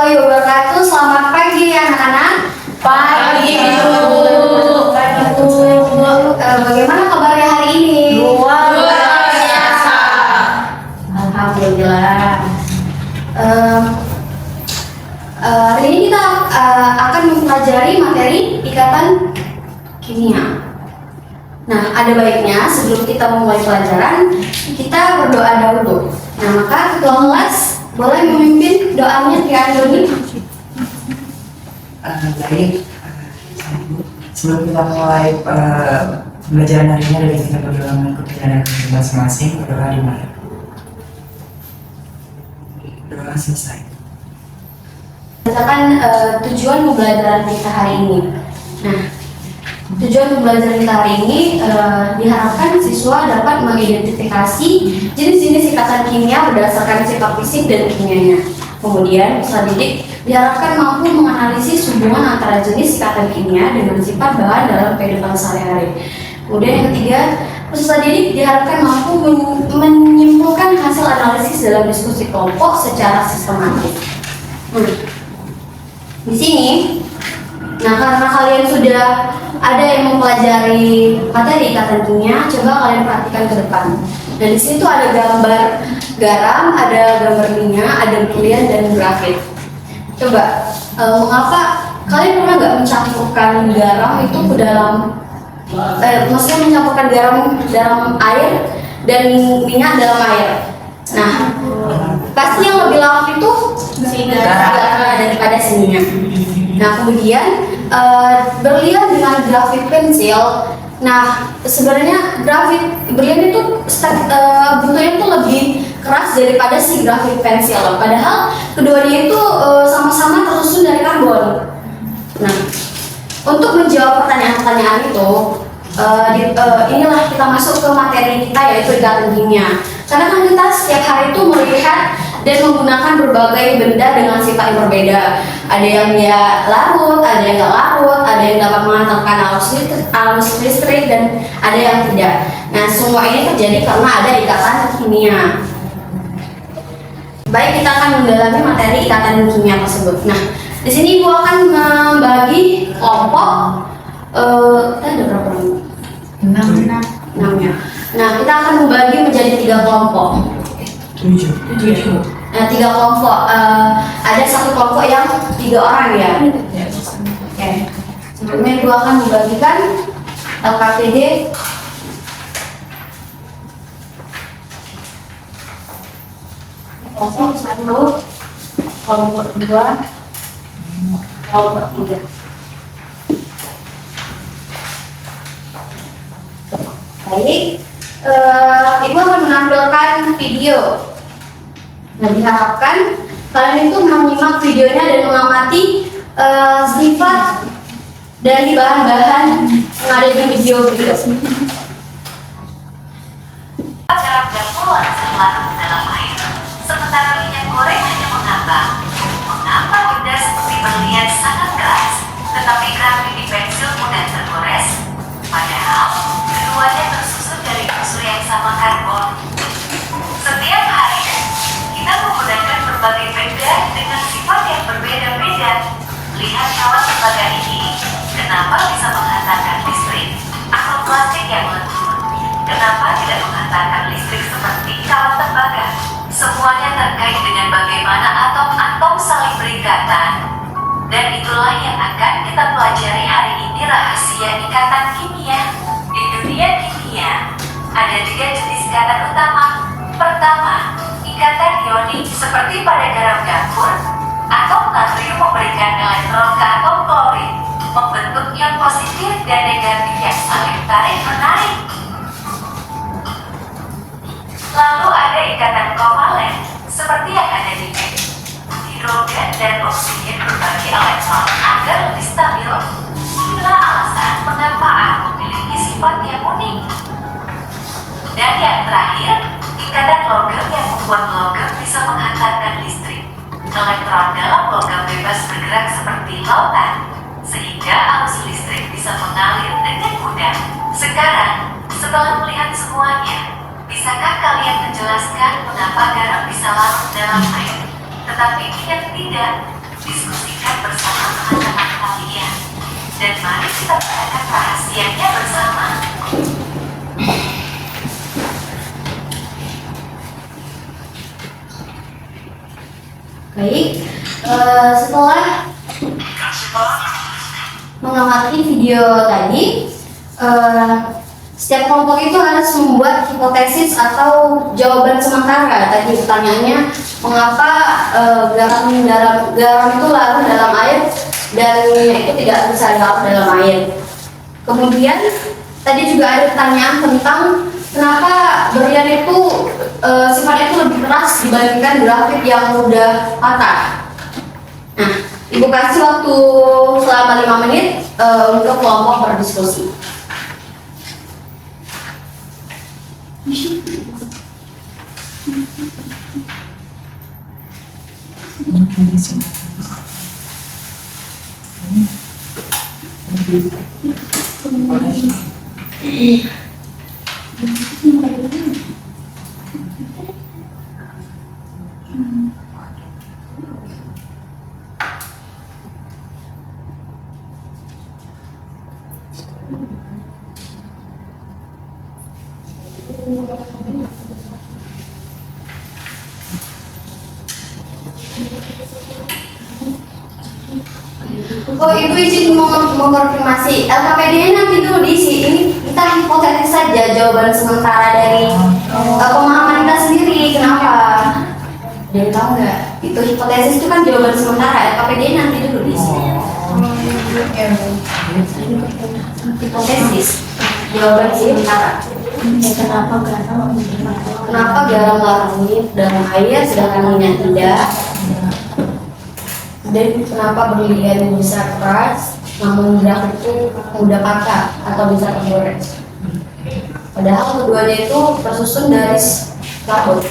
Wabarakatuh. Selamat pagi anak-anak. Pagi, Bu. Pagi, Bu. Bagaimana kabarnya hari ini? Luar biasa. Alhamdulillah. Hari ini kita akan mempelajari materi ikatan kimia. Nah, ada baiknya sebelum kita memulai pelajaran, kita berdoa dahulu. Nah, maka ketua kelas boleh memimpin doanya Tia Andoni. Baik, sebelum kita mulai pembelajaran hari ini, ada kita berdoa mengikuti anak masing-masing. Berdoa di mana? Doa selesai. Berdasarkan tujuan pembelajaran kita hari ini. Nah, tujuan pembelajaran kita hari ini diharapkan siswa dapat mengidentifikasi jenis-jenis ikatan kimia berdasarkan sifat fisik dan kimianya. Kemudian, peserta didik diharapkan mampu menganalisis hubungan antara jenis ikatan kimia dengan sifat bahan dalam kehidupan sehari-hari. Kemudian yang ketiga, peserta didik diharapkan mampu menyimpulkan hasil analisis dalam diskusi kelompok secara sistematis. Di sini, nah karena kalian sudah ada yang mempelajari materi ikatan kimia, coba kalian perhatikan ke depan. Nah di sini tuh ada gambar garam, ada gambar minyak, ada berlian dan grafit. Coba, mengapa kalian pernah nggak mencampurkan garam itu ke dalam, maksudnya mencampurkan garam dalam air dan minyak dalam air? Nah, pasti yang lebih lama itu garam daripada si minyak. Nah, kemudian berlian dengan grafit pensil. Nah, sebenarnya berlian itu bentuknya itu lebih keras daripada si grafit pensil. Padahal keduanya itu sama-sama tersusun dari karbon. Nah, untuk menjawab pertanyaan-pertanyaan itu, inilah kita masuk ke materi kita, yaitu ikatan kimia. Karena kan kita setiap hari itu melihat dan menggunakan berbagai benda dengan sifat yang berbeda. Ada yang dia larut, ada yang nggak larut, ada yang dapat mengantarkan arus listrik, dan ada yang tidak. Nah, semua ini terjadi karena ada ikatan kimia. Baik, kita akan mendalami materi ikatan kimia tersebut. Nah, di sini Ibu akan membagi kelompok. Ada berapa? 6 ya. Nah, kita akan membagi menjadi 3 kelompok. 7. Nah, 3 kelompok. Ada satu kelompok yang 3 orang ya. Oke. Sebelumnya Ibu akan membagikan LKPD. Kelompok 1, kelompok 2, kelompok 3. Baik, Ibu akan menampilkan video. Nah, diharapkan kalian itu menyimak videonya dan mengamati sifat dari bahan-bahan yang ada di video berikut. Garam dan poluan larut dalam air, sementara minyak goreng hanya mengambang. Mengapa benda seperti berlian sangat keras, tetapi grafit di pensil mudah tergores? Padahal keduanya tersusun dari unsur yang sama, karbon. Setiap hari kita menggunakan berbagai benda dengan sifat yang berbeda-beda. Lihat kawat tembaga ini, kenapa bisa menghantarkan listrik? Atau plastik yang lentur, kenapa tidak menghantarkan listrik seperti kawat tembaga? Semuanya terkait dengan bagaimana atom-atom saling berikatan. Dan itulah yang akan kita pelajari hari ini, rahasia ikatan kimia. Di dunia kimia, ada 3 jenis ikatan utama. Pertama, ikatan ionik seperti pada garam dapur. Atom natrium memberikan elektron ke atom klorin, membentuk ion positif dan negatif yang saling tarik-menarik. Lalu ada ikatan kovalen, seperti yang ada di X. Hidrogen dan oksigen berbagi elektron agar lebih stabil. Inilah alasan mengapa A memiliki sifat yang unik. Dan yang terakhir, ikatan logam yang membuat logam bisa menghantarkan listrik. Elektron dalam logam bebas bergerak seperti lautan, sehingga arus listrik bisa mengalir dengan mudah. Sekarang, setelah melihat semuanya, bisakah kalian menjelaskan mengapa garam bisa larut dalam air, tetapi minyak tidak? Diskusikan bersama teman-teman kalian. Dan mari kita bicarakan rahasianya bersama. Baik, setelah mengamati video tadi, setiap kelompok itu harus membuat hipotesis atau jawaban sementara. Tadi pertanyaannya, mengapa garam itu larut dalam air dan minyak itu tidak bisa larut dalam air. Kemudian tadi juga ada pertanyaan tentang kenapa berlian itu sifatnya itu lebih keras dibandingkan grafit yang mudah patah. Nah, Ibu kasih waktu selama 5 menit untuk kelompok berdiskusi. Oh, Ibu izin mengonfirmasi LKPD-nya nanti dulu diisi. Ini kita hipotetis saja jawaban sementara dari pemahaman kita sendiri. Kenapa? Jadi tahu nggak? Itu hipotesis itu kan jawaban sementara. LKPD-nya nanti dulu diisi. Hipotesis jawaban sementara. Kenapa garam larut dalam air sedangkan minyak tidak? Dan kenapa berlian bisa keras namun grafit itu mudah patah atau bisa tergores? Padahal keduanya itu tersusun dari labut.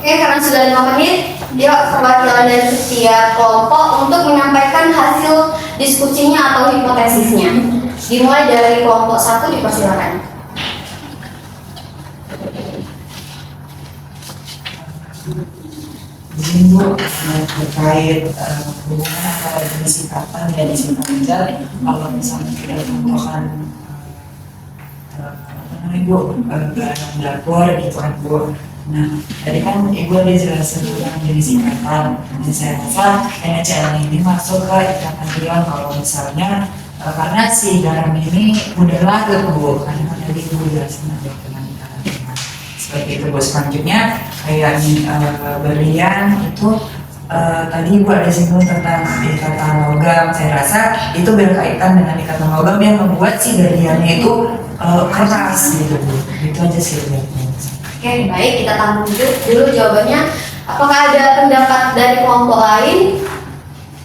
Oke, karena sudah 5 menit, yuk perwakilan dari setiap kelompok untuk menyampaikan hasil diskusinya atau hipotesisnya. Dimulai dari kelompok 1, dipersilakan. Jadi Bu, terkait hubungan antara jenis singkatan dan singkat panjang, kalau misalnya kita menentukan Bu, barang dapur gitu kan Bu. Nah, tadi kan Ibu ada jelasin tentang jenis singkatan. Dan saya rasa NaCl ini masuk ke ikatan ion kalau misalnya karena si garam ini mudah larut Bu, karena kan tadi Ibu jelasin ada dengan ikatan ion. Seperti itu Bu. Selanjutnya kayak berlian itu tadi Ibu ada singgung tentang ikatan logam. Saya rasa itu berkaitan dengan ikatan logam yang membuat si berliannya itu keras gitu Bu. Itu aja sih Bu. Oke, baik, kita tampung dulu jawabannya. Apakah ada pendapat dari kelompok lain?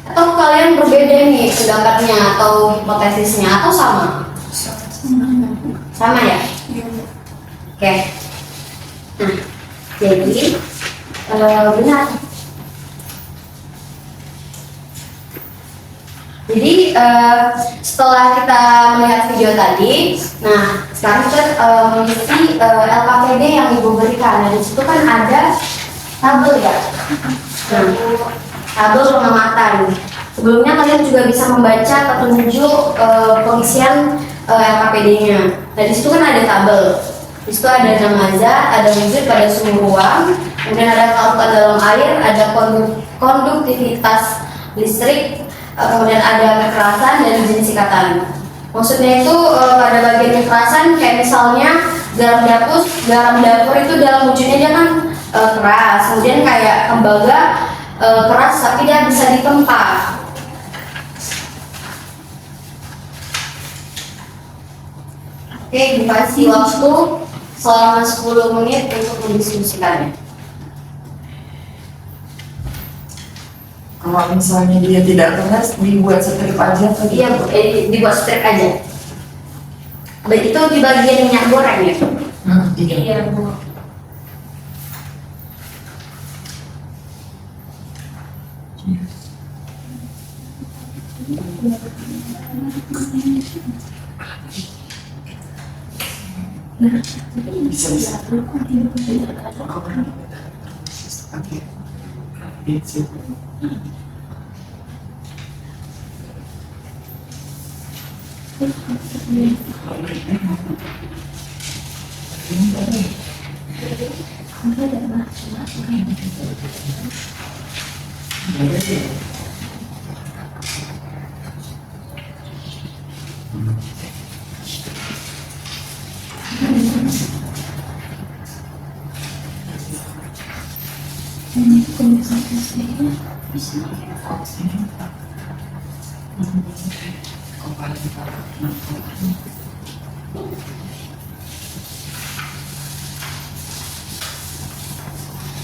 Atau kalian berbeda nih pendapatnya atau hipotesisnya? Atau sama? Sama ya? Oke. Nah, jadi benar. Jadi setelah kita melihat video tadi, nah sekarang kita mengisi LKPD yang Ibu berikan. Nah, di situ kan ada tabel ya. Nah, tabel pengamatan. Sebelumnya kalian juga bisa membaca petunjuk pengisian LKPD-nya. Nah, di situ kan ada tabel. Di situ ada nama zat, ada wujud pada suhu ruang, kemudian ada kelarutan dalam air, ada konduktivitas listrik, kemudian ada kekerasan dan jenis ikatan. Maksudnya itu pada bagian kekerasan kayak misalnya garam dapur itu dalam wujudnya dia kan keras, kemudian kayak tembaga keras tapi dia bisa ditempa. Oke, dikasih waktu selama 10 menit untuk mendiskusikannya. Kalau misalnya dia tidak keras, dibuat strip aja atau Iya, Bu, dibuat strip aja. Baik, itu di bagian minyak goreng ya? Iya. Iya, Bu. Bisa. Oke. Itu.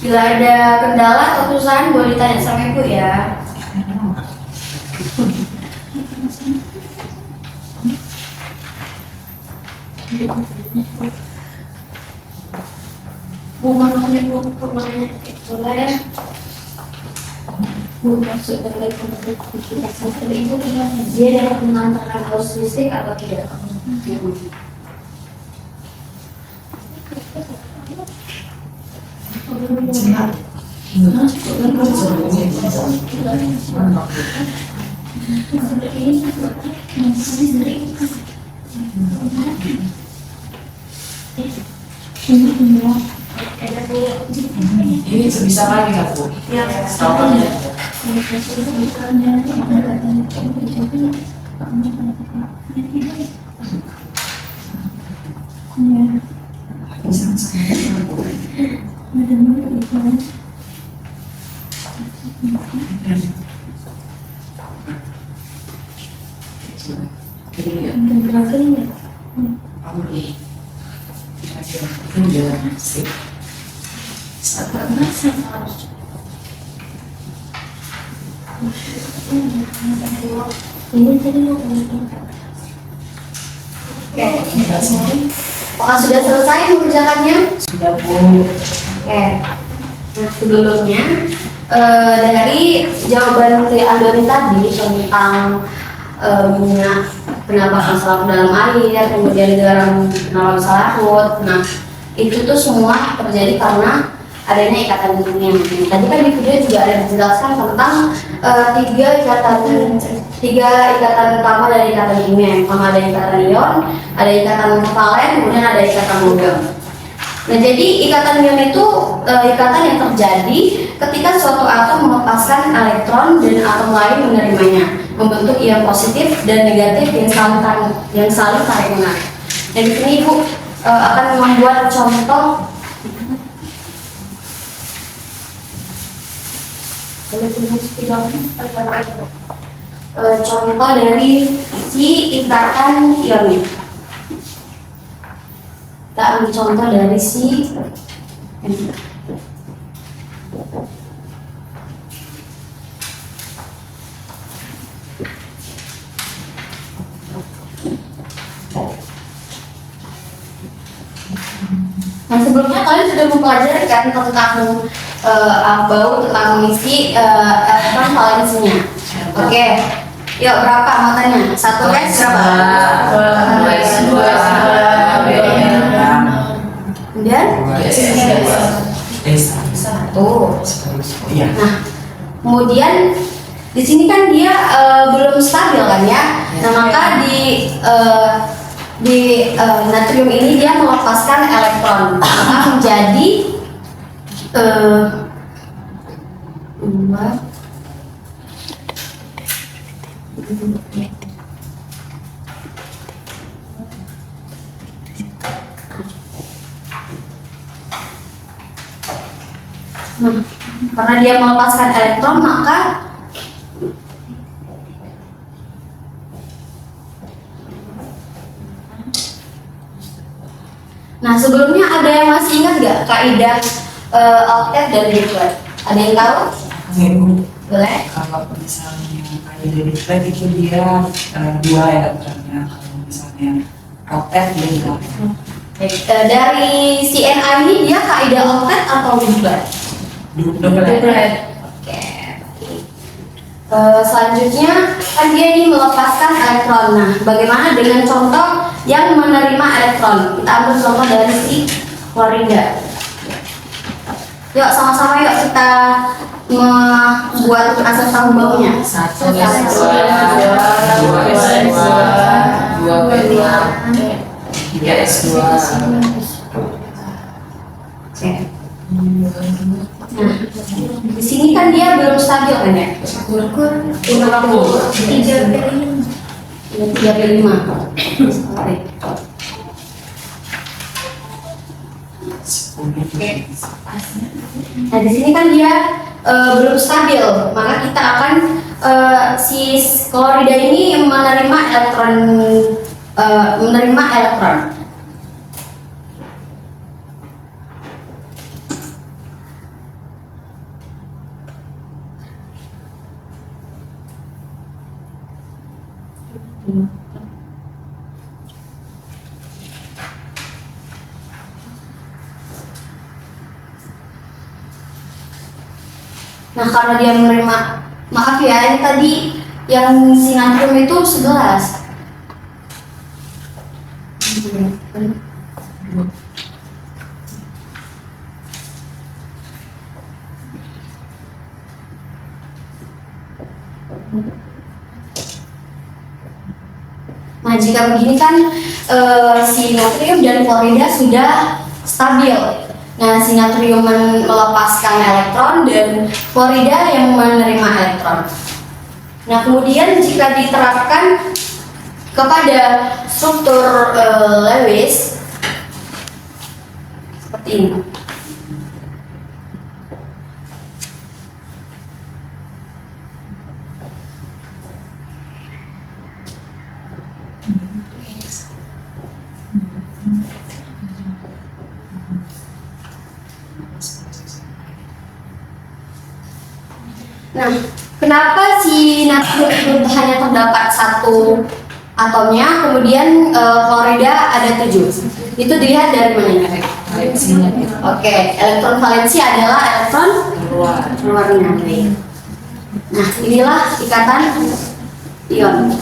Bila ada kendala atau kesusahan boleh ditanya sama Ibu ya. Bu, makanya Bu, pokoknya itulah ya. Bu, maksud dari komunikasi seperti itu dia dapat mengantarkan arus listrik atau tidak? Ini sebisa lagi nggak Bu? Ya, Stopnya. ini tadi mau Oke, apakah sudah selesai mengerjakannya? Sudah Bu. Oke, nah sebelumnya dari jawaban Tri Andoni tadi tentang minyak kenapa bisa larut dalam air, kemudian garam kenapa bisa larut. Nah, itu tuh semua terjadi karena adanya ikatan kimia. Tadi kan di video juga ada dijelaskan tentang tiga ikatan utama dari ikatan kimia. Yang pertama ada ikatan ion, ada ikatan valen, kemudian ada ikatan logam. Nah, jadi ikatan ion itu ikatan yang terjadi ketika suatu atom melepaskan elektron dan atom lain menerimanya, membentuk ion positif dan negatif yang saling tarik menarik. Dan di sini Ibu akan membuat contoh contoh dari si ikatan ion ini. Kita ambil contoh dari si Nah, sebelumnya kalian sudah mempelajari kan tentang bau, tentang mengisi elektron valensinya. Oke, yuk berapa matanya? 1 S berapa? Kemudian? Satu. Iya. Nah, kemudian di sini kan dia belum stabil kan ya. Nah, maka di natrium ini dia melepaskan elektron, maka menjadi dua. Nah, karena dia melepaskan elektron, maka Nah, sebelumnya ada yang masih ingat nggak kaidah oktet dan duplet? Ada yang tahu? Boleh? Kalau misalnya kayak dari thread itu dia dua elektronnya, kalau misalnya oktet dia delapan. Dari CNI ini dia kaidah oktet atau duplet? Duplet. Oke. Selanjutnya kan dia ini melepaskan elektron. Nah, bagaimana dengan contoh yang menerima elektron? Kita ambil contoh dari si klorida. Yuk sama-sama yuk kita membuat asam tahu baunya. 1 2 Oke. Nah, di sini kan dia belum stabil kan ya? 3/5. Nah, di sini kan dia belum stabil, maka kita akan si klorida ini menerima elektron. Nah, karena dia menerima, maaf ya, ini tadi yang si natrium itu 11. Nah, jika begini kan si natrium dan klorida sudah stabil. Nah, si natrium melepaskan elektron dan klorida yang menerima elektron. Nah, kemudian jika diterapkan kepada struktur Lewis seperti ini. Nah, kenapa si natrium itu hanya terdapat satu atomnya, kemudian klorida ada 7? Itu dilihat dari mana? Oke, elektron valensi adalah elektron keluarnya. Nah, inilah ikatan ion.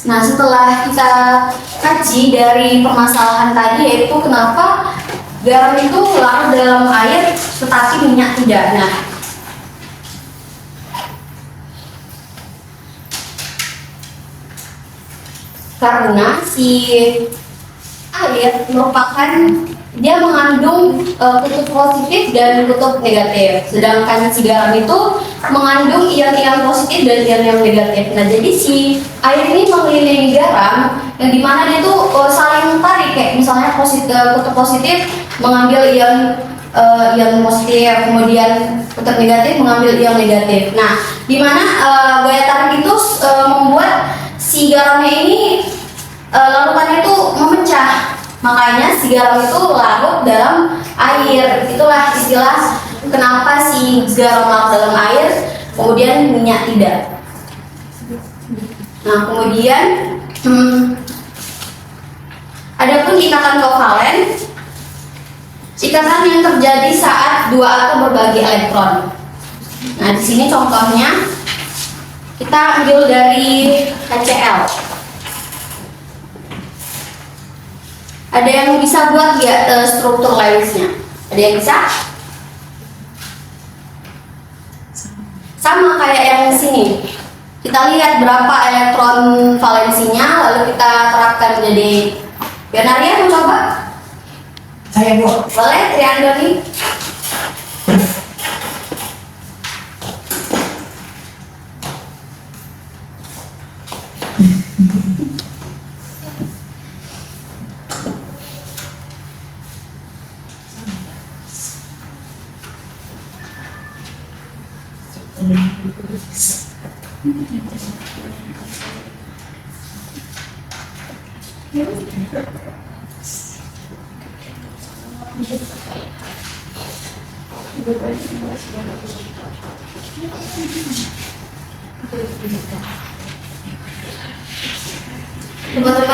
Nah, setelah kita kaji dari permasalahan tadi, yaitu kenapa garam itu larut dalam air tetapi minyak tidak. Nah, karena si air merupakan, dia mengandung kutub positif dan kutub negatif, sedangkan si garam itu mengandung ion-ion positif dan ion-ion negatif. Nah, jadi si air ini mengelilingi garam yang dimana dia tuh saling tarik, kayak misalnya kutub positif mengambil ion positif, kemudian kutub negatif mengambil ion negatif. Nah, dimana gaya tarik itu membuat si garamnya ini larutannya itu memecah, makanya si garam itu larut dalam air. Itulah istilah kenapa si garam larut dalam air kemudian minyak tidak. Nah, kemudian adapun ikatan kovalen, ikatan yang terjadi saat dua atom berbagi elektron. Nah, di sini contohnya kita ambil dari HCl. Ada yang bisa buat nggak struktur Lewisnya? Ada yang bisa? Sama kayak yang di sini. Kita lihat berapa elektron valensinya, lalu kita terapkan jadi. Bionaria mau coba? Saya Bu. Boleh, Triandoni? Teman-teman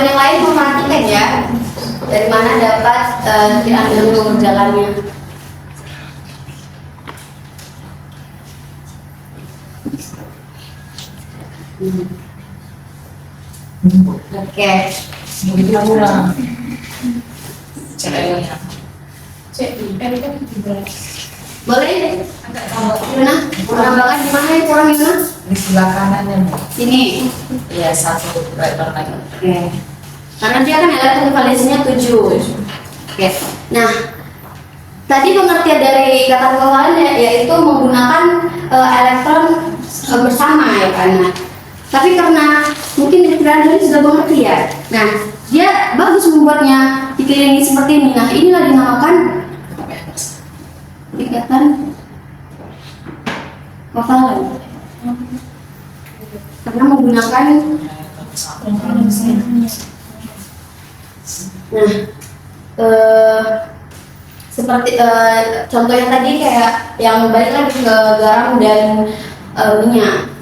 yang lain memperhatikan ya, dari mana dapat diambil nomor jalannya. Oke. Begitu pulang. Cek Boleh? Gimana? Menambahkan di mana ya kurang gimana? di sebelah kanannya. Ini. Iya, satu letter lagi. Oke. Karena dia kan elektron valensinya 7. Oke. Nah, tadi pengertian dari kata kovalen yaitu menggunakan elektron bersama ya kan. Nah, tapi karena mungkin di pikiran ini sudah mengerti ya. Nah, dia bagus membuatnya dikelilingi seperti ini. Nah, inilah dinamakan ikatan kovalen. Karena menggunakan nah, seperti contohnya tadi kayak yang balik lagi ke garam dan minyak.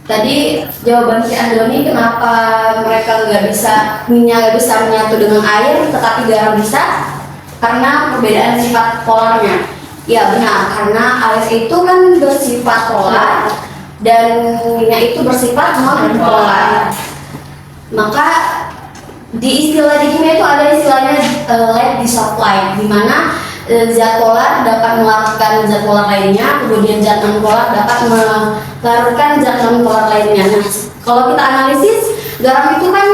Tadi jawaban si Andoni kenapa mereka minyak nggak bisa menyatu dengan air, tetapi garam bisa? Karena perbedaan sifat polarnya. Ya benar, karena air itu kan bersifat polar dan minyak itu bersifat non polar. Maka di istilah di kimia itu ada istilahnya light dissolved light, di mana zat polar dapat melarutkan zat polar lainnya, kemudian zat non polar dapat melarutkan zat non polar lainnya. Nah, kalau kita analisis, garam itu kan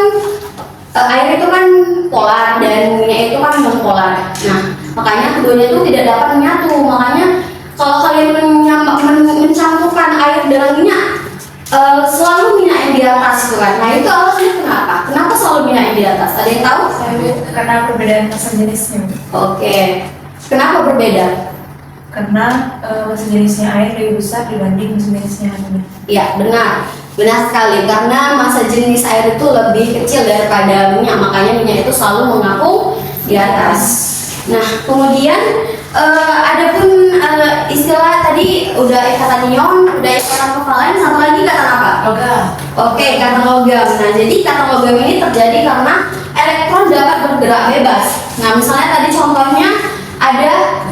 air itu kan polar dan minyak itu kan non polar. Nah, makanya keduanya itu tidak dapat menyatu. Makanya kalau kalian mencampurkan air dengan minyak, selalu minyak yang di atas itu kan. Nah, itu alasannya kenapa? Kenapa selalu minyak yang di atas? Ada yang tahu? Karena perbedaan massa jenisnya. Oke. Kenapa berbeda? Karena massa jenisnya air lebih besar dibanding massa jenisnya minyak. Ya, benar sekali. Karena massa jenis air itu lebih kecil daripada minyak, makanya minyak itu selalu mengapung di atas. Nah, kemudian ada pun istilah tadi udah ikatan ion, udah ikatan kovalen, satu lagi kata apa? Logam. Oke, kata logam. Nah, jadi kata logam ini terjadi karena elektron dapat bergerak bebas. Nah, misalnya tadi contohnya ada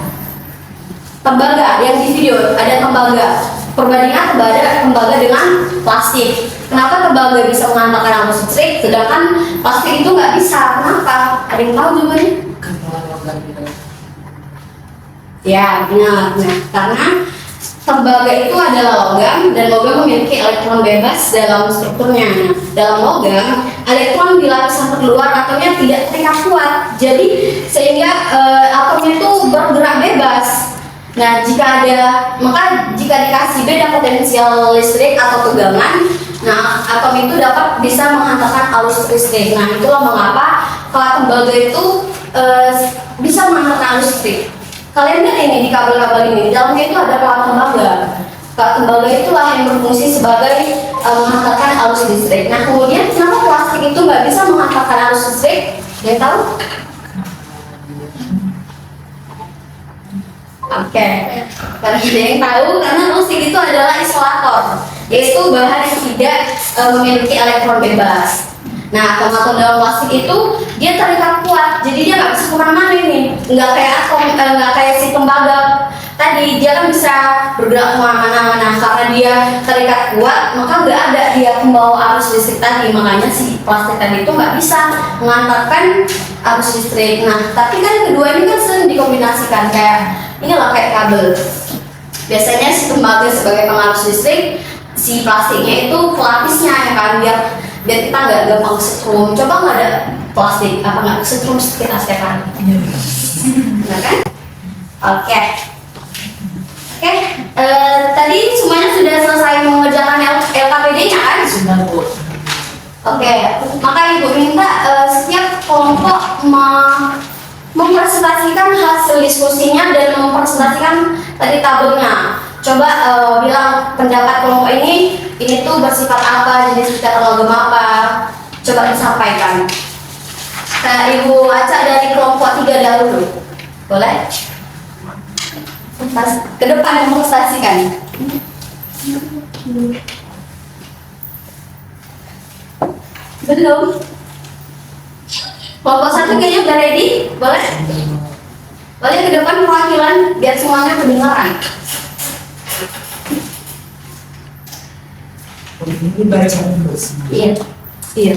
tembaga yang di video, ada tembaga. Perbandingan tembaga dengan plastik. Kenapa tembaga bisa mengantarkan arus listrik, sedangkan plastik itu nggak bisa? Kenapa? Ada yang tahu jawabannya? Kenapa logam gitu? Ya, benar. Nah, karena tembaga itu adalah logam dan logam memiliki elektron bebas dalam strukturnya. Nah, dalam logam, elektron di lapisan terluar atomnya tidak terikat kuat. Jadi sehingga atomnya itu bergerak bebas. Nah, jika dikasih beda potensial listrik atau tegangan, nah atom itu bisa menghantarkan arus listrik. Nah, itulah mengapa pelat tembaga itu bisa menghantarkan arus listrik. Kalian lihat ini di kabel-kabel ini, di dalamnya itu ada pelat tembaga. Pelat tembaga itulah yang berfungsi sebagai menghantarkan arus listrik. Nah, kemudian kenapa plastik itu nggak bisa menghantarkan arus listrik? Dia tahu? Oke, karena ada yang tahu, karena plastik itu adalah isolator, yaitu bahan yang tidak memiliki elektron bebas. Nah, atom-atom dalam plastik itu dia terikat kuat, jadi dia nggak bisa kemana-mana nih, nggak kayak si tembaga tadi, dia kan bisa bergerak kemana-mana. Nah, karena dia terikat kuat, maka nggak ada dia pembawa arus listrik tadi, makanya si plastik tadi itu nggak bisa mengantarkan arus listrik. Nah, tapi kan kedua ini kan sering dikombinasikan kayak inilah kayak kabel. Biasanya si tembaga sebagai pengarus listrik, si plastiknya itu pelapisnya ya kan, biar kita nggak gampang kesetrum. Coba nggak ada plastik, apa nggak kesetrum kita setiap hari? Nah kan? Oke. Tadi semuanya sudah selesai mengerjakan LKPD-nya kan? Sudah, Bu. Oke, maka Ibu minta setiap kelompok mempresentasikan hasil diskusinya dan mempresentasikan tadi tabelnya. Coba bilang pendapat kelompok ini tuh bersifat apa, jenis ikatan logam apa. Coba disampaikan. Ibu Aca dari kelompok 3 dahulu. Boleh? Ke depan demonstrasikan. Belum. Kelompok 1 kayaknya udah ready. Boleh? Boleh ke depan perwakilan biar semuanya kedengaran. Ini baca dulu sih. Iya. Iya.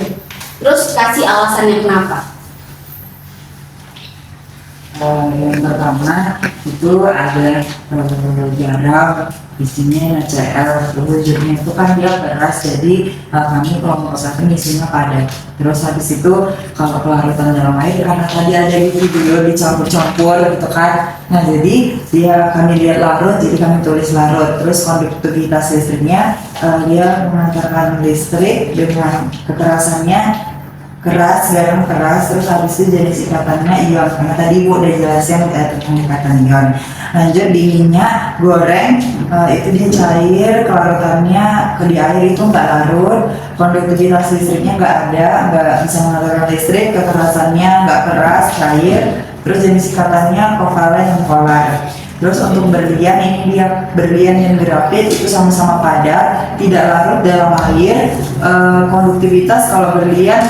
Terus kasih alasannya kenapa. Yang pertama itu ada garam, isinya NaCl, wujudnya itu kan dia keras, jadi kami kelompok 1 isinya padat. Terus habis itu kalau kelarutan dalam air karena tadi ada di video dicampur-campur gitu kan, nah jadi dia kami lihat larut, jadi kami tulis larut. Terus konduktivitas listriknya dia mengantarkan listrik dengan kekerasannya keras, garam keras. Terus habis itu jenis ikatannya ion, karena tadi Bu udah jelasin tentang ikatan ion. Lanjut di minyak goreng, itu dia cair, kelarutannya di air itu nggak larut, konduktivitas listriknya nggak bisa mengalirkan listrik, kekerasannya nggak keras, cair. Terus jenis ikatannya kovalen dan polar. Terus untuk berlian, ini dia berlian dan grafit itu sama-sama padat, tidak larut dalam air. Konduktivitas kalau berlian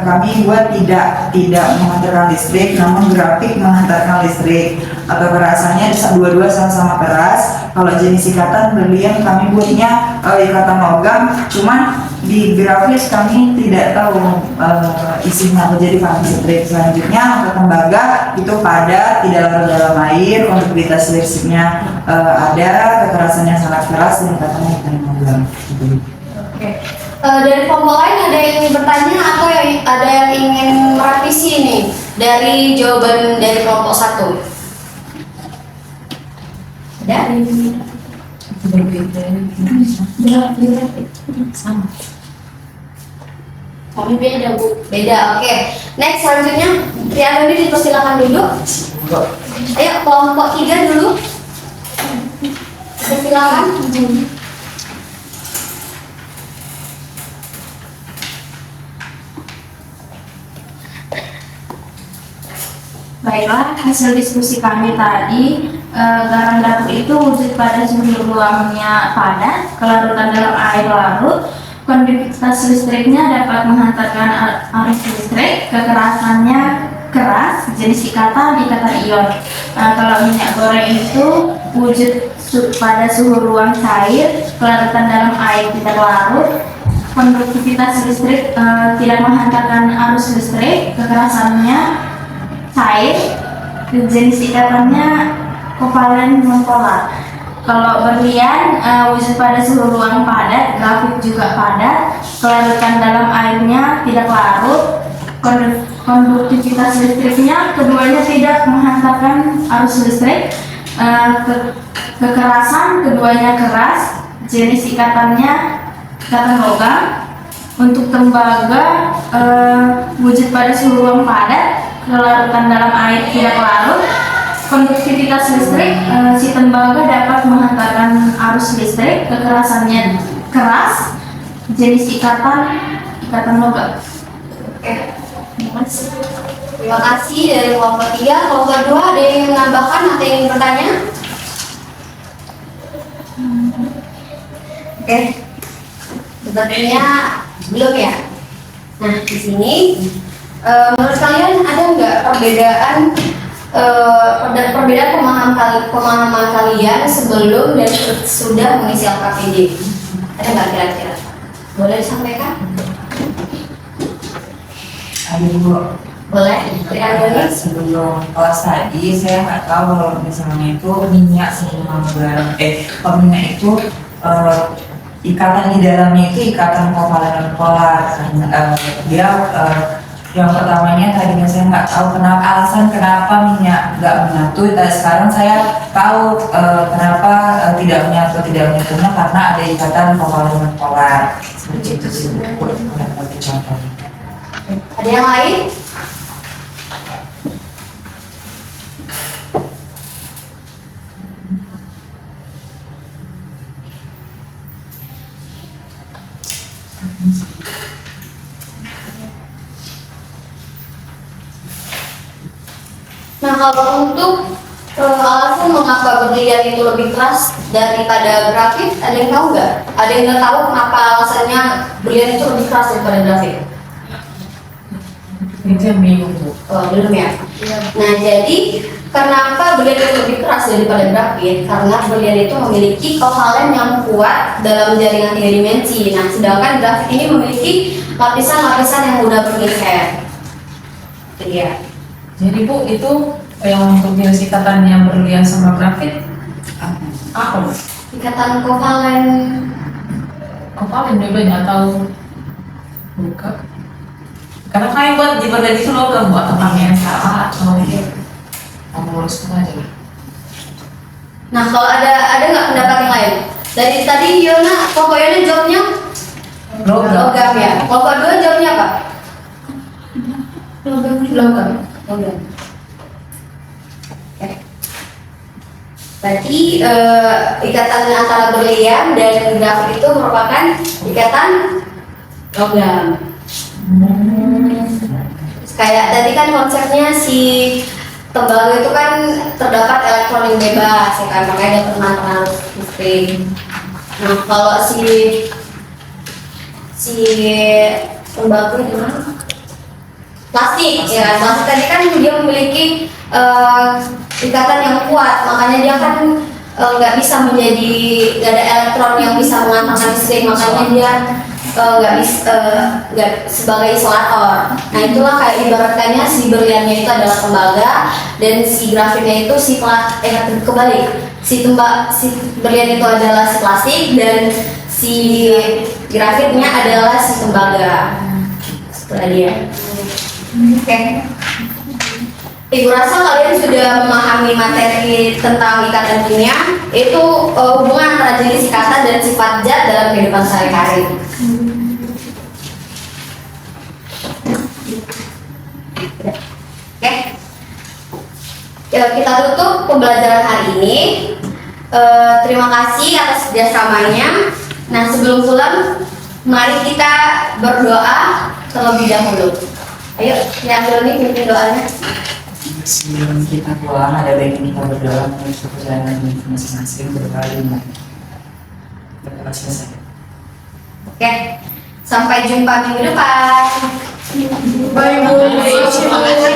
kami buat tidak menghantarkan listrik, namun grafik menghantarkan listrik. Atau kerasannya dua-dua sama-sama keras. Kalau jenis ikatan berlian kami buatnya ikatan logam, cuman di grafis kami tidak tahu isinya apa, jadi kami listrik. Selanjutnya untuk tembaga itu padat, tidak larut dalam air, konduktivitas listriknya ada, kekerasannya sangat keras, dan ikatnya ikatan logam. Oke. Dari kelompok lain ada yang ingin bertanya atau ada yang ingin merevisi nih dari jawaban dari kelompok 1? Ada? Sama. Kami beda Bu. Beda. Oke. Next selanjutnya Triana ini dipersilakan duduk. Ayo kelompok 3 dulu. Silakan. Baiklah, hasil diskusi kami tadi, garam dapur itu wujud pada suhu ruangnya padat, kelarutan dalam air larut, konduktivitas listriknya dapat menghantarkan arus listrik, kekerasannya keras, jenis ikatan ion. Kalau minyak goreng itu wujud pada suhu ruang cair, kelarutan dalam air tidak larut, konduktivitas listrik tidak menghantarkan arus listrik, kekerasannya cair, jenis ikatannya kovalen non polar. Kalau berlian wujud pada suhu ruang padat, grafik juga padat, kelarutan dalam airnya tidak larut, konduktivitas listriknya keduanya tidak menghantarkan arus listrik, kekerasan keduanya keras, jenis ikatannya ikatan logam. Untuk tembaga wujud pada suhu ruang padat, kelarutan dalam air tidak larut, konduktivitas listrik, si tembaga dapat menghantarkan arus listrik, kekerasannya keras, jenis ikatan logam. Oke. Terima kasih dari kelompok 3. Kelompok 2 ada yang ingin menambahkan atau yang ingin bertanya? Oke. Sepertinya belum ya. Nah, di sini menurut kalian ada nggak perbedaan pemahaman kalian sebelum dan sudah mengisi LKPD? Ada nggak kira-kira? Boleh disampaikan? Aduh, Boleh. sebelum kelas tadi saya nggak tahu kalau misalnya itu minyak sama garam. Kalau minyak itu ikatan di dalamnya itu ikatan kovalen dan polar. Dia yang pertamanya tadinya saya nggak tahu alasan kenapa minyak nggak menyatu. Sekarang saya tahu kenapa tidak menyatunya karena ada ikatan kovalen dan polar. Seperti itu sih contohnya. Ada yang lain? Nah, kalau untuk alasan mengapa berlian itu lebih keras daripada grafit, ada yang tahu nggak? Ada yang nggak tahu kenapa alasannya berlian itu lebih keras daripada grafit? Itu yang bingung Bu. Oh, belum ya? Nah, jadi kenapa berlian itu lebih keras daripada grafit? Karena berlian itu memiliki kovalen yang kuat dalam jaringan 3 dimensi. Nah, sedangkan grafit ini memiliki lapisan-lapisan yang mudah bergeser. Itu dia. Jadi Bu, itu yang untuk jenis ikatan yang berlian sama grafit apa Bu? Ikatan kovalen. Kepala beda atau buka? Karena kayak buat di berlian itu logam buat orang yang salah atau kamu luruskan aja. Nah, kalau ada nggak pendapat yang lain? Dari tadi Yona, Koko Yona jawabnya logam ya. Koko dua jawabnya apa? Logam. Oke. Berarti ikatan antara berlian dan grafit itu merupakan ikatan logam. Kayak tadi kan konsepnya si tembaga itu kan terdapat elektron yang bebas, ya kan, makanya dapat manfaat listrik. Nah, kalau si tembaga gimana? Plastik, ya plastik tadi kan dia memiliki ikatan yang kuat, makanya dia kan nggak bisa menjadi, nggak ada elektron yang bisa mengantarkan listrik, makanya dia nggak sebagai isolator. Nah, itulah kayak ibaratkannya si berliannya itu adalah tembaga dan si grafitnya itu si berlian itu adalah si plastik dan si grafitnya adalah si tembaga. Setelah dia. Oke. Ibu rasa kalian sudah memahami materi tentang ikatan kimia, itu hubungan antara jenis ikatan dan sifat zat dalam kehidupan sehari-hari. Oke. Ya, kita tutup pembelajaran hari ini. Terima kasih atas kerjasamanya. Nah, sebelum pulang, mari kita berdoa terlebih dahulu. Ayo, yang dulu nih pimpin doanya. Sebelum kita pulang, ada baiknya kita berdoa untuk perjalanan masing-masing berkali ini. Kita selesai. Oke, sampai jumpa minggu depan. Bye Bu. Terima kasih.